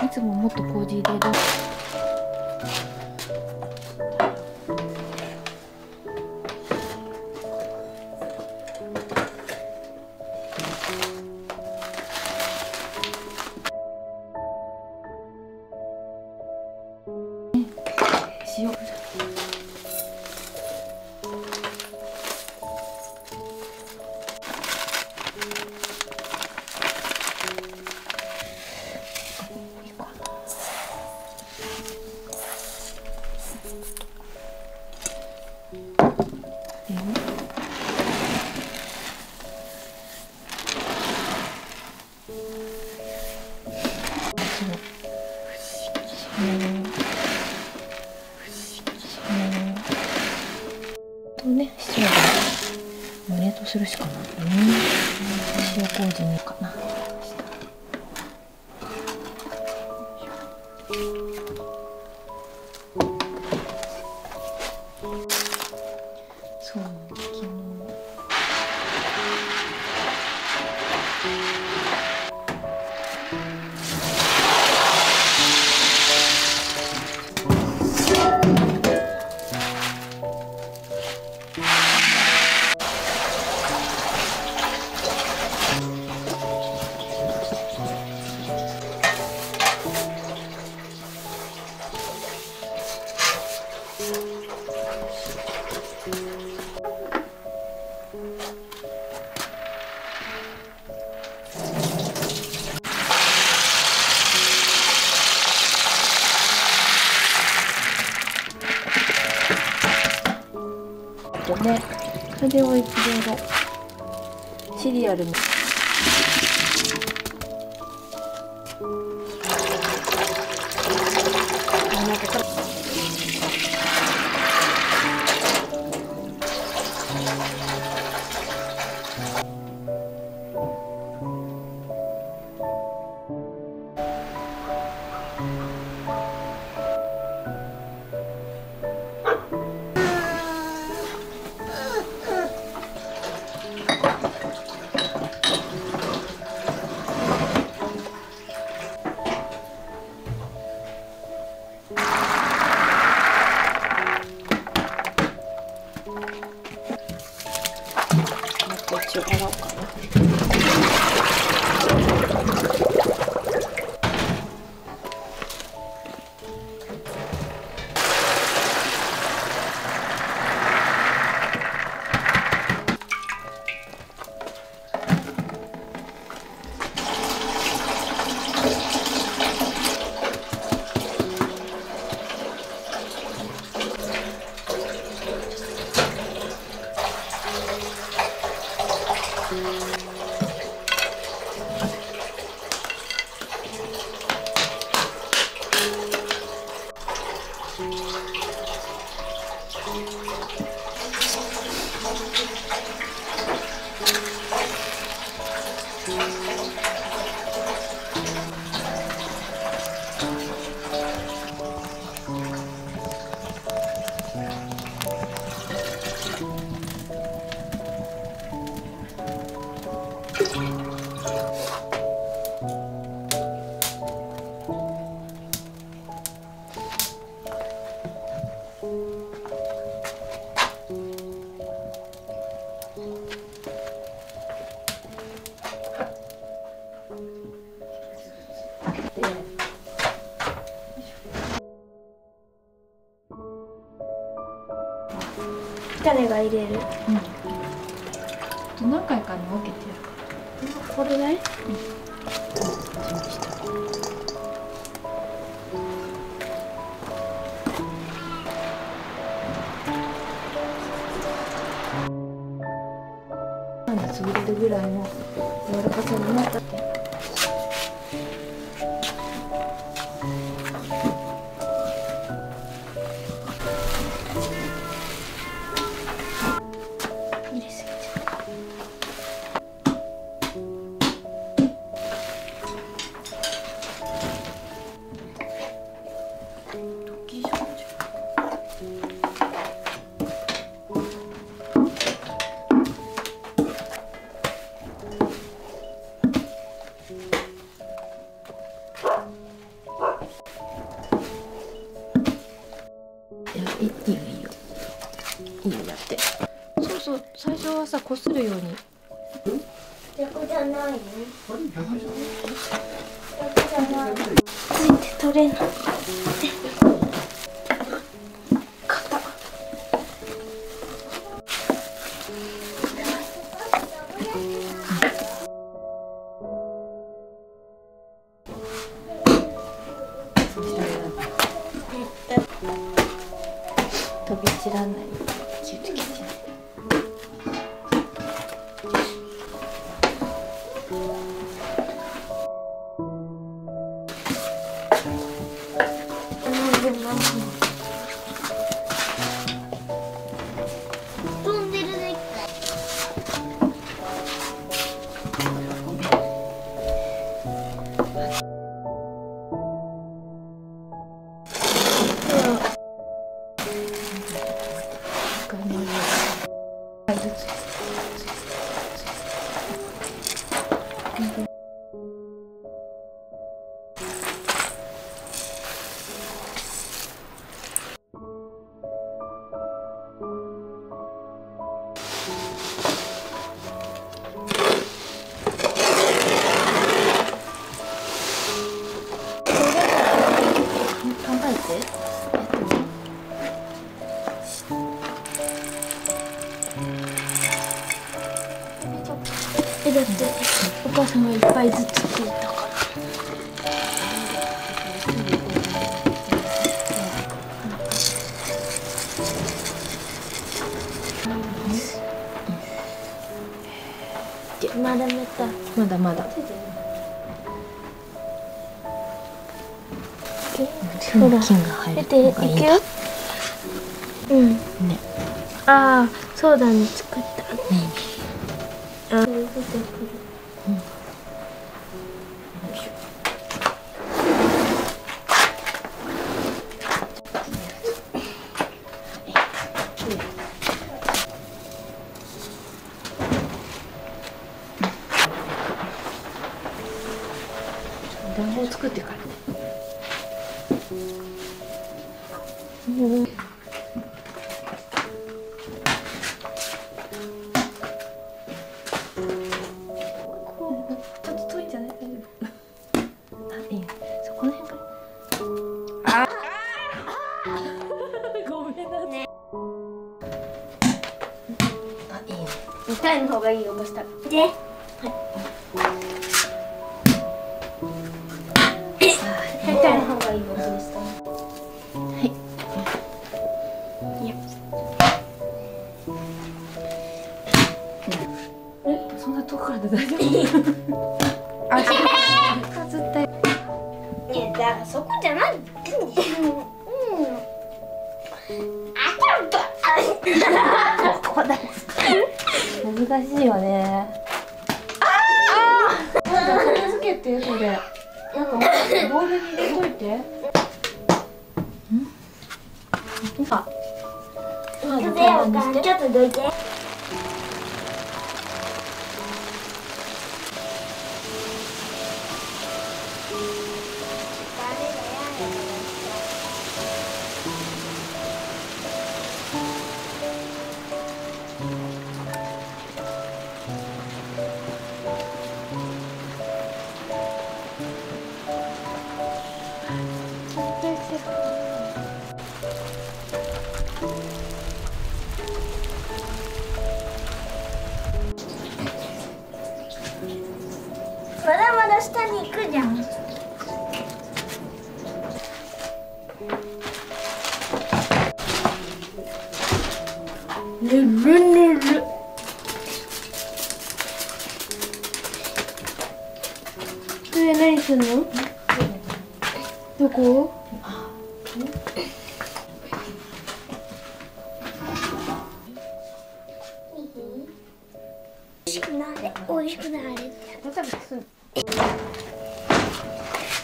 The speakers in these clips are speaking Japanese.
いつももっと麹入れる。塩。ね、塩で冷凍するしかないね。塩麹にかな。そう、昨日。ね、それをいろいろシリアルに。こっちを洗おうかな。種が入れる。何回かに分けてやるから。これね。準備した。潰れるぐらいの柔らかさになったって。入れすぎちゃう。時々いいよいいよやって。そうそう、最初はさこするように。逆じゃないの？逆じゃない。ついて取れない。硬。飛び散らない。気をつけてね。飛んでるね。だってお母さんがいっぱいずつついたから。まだめた。まだまだ。ほら、金が入る出ていくよ。うんね。ああ、そうだね、作ったね。あ、出てくる。団子を作ってからね。ちょっと遠いんじゃない？大丈夫。あ、いいね。そこの辺から。あ。ごめんなさい。ね。あ、いいね。痛いの方がいい音した。で。はい。痛いの方がいい音でした。はい。そんな遠くからで大丈夫？あ、絶対。いや、だからそこじゃない。ここだ。難しいよね。片付けてそれ。なんかボウルに入れといて。あ、ちょっとどいて。まだまだ下に行くじゃん。ぬるぬる。何するの？どこ？美味しくなれ、美味しくなれ。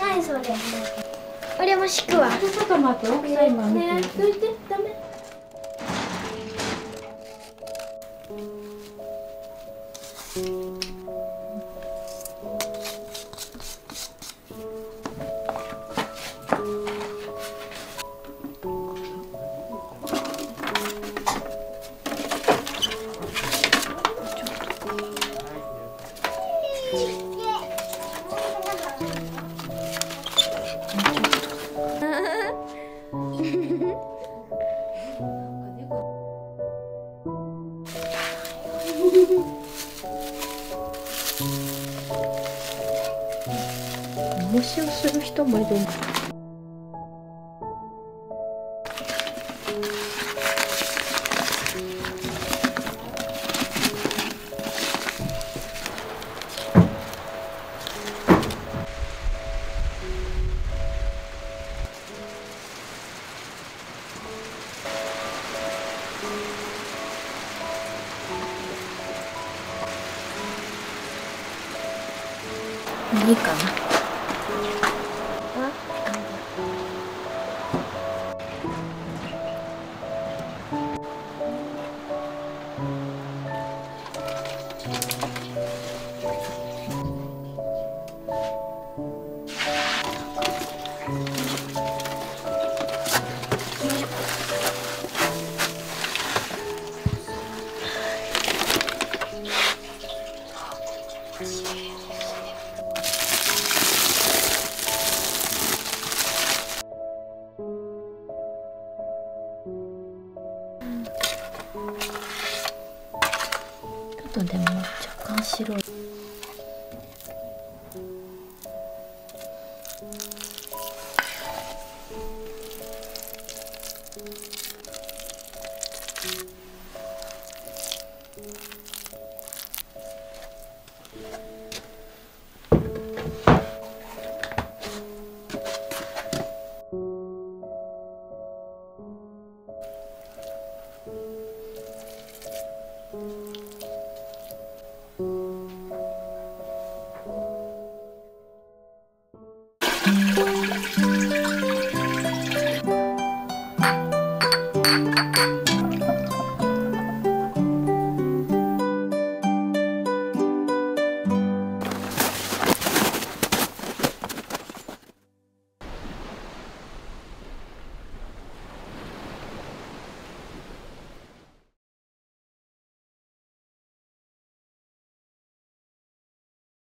何それ？俺も敷くわ。ちょっと待って、大きさ今見て。ね、どいて、ダメ。無視をする人もいる。いいかな。ちょっとでも若干白い。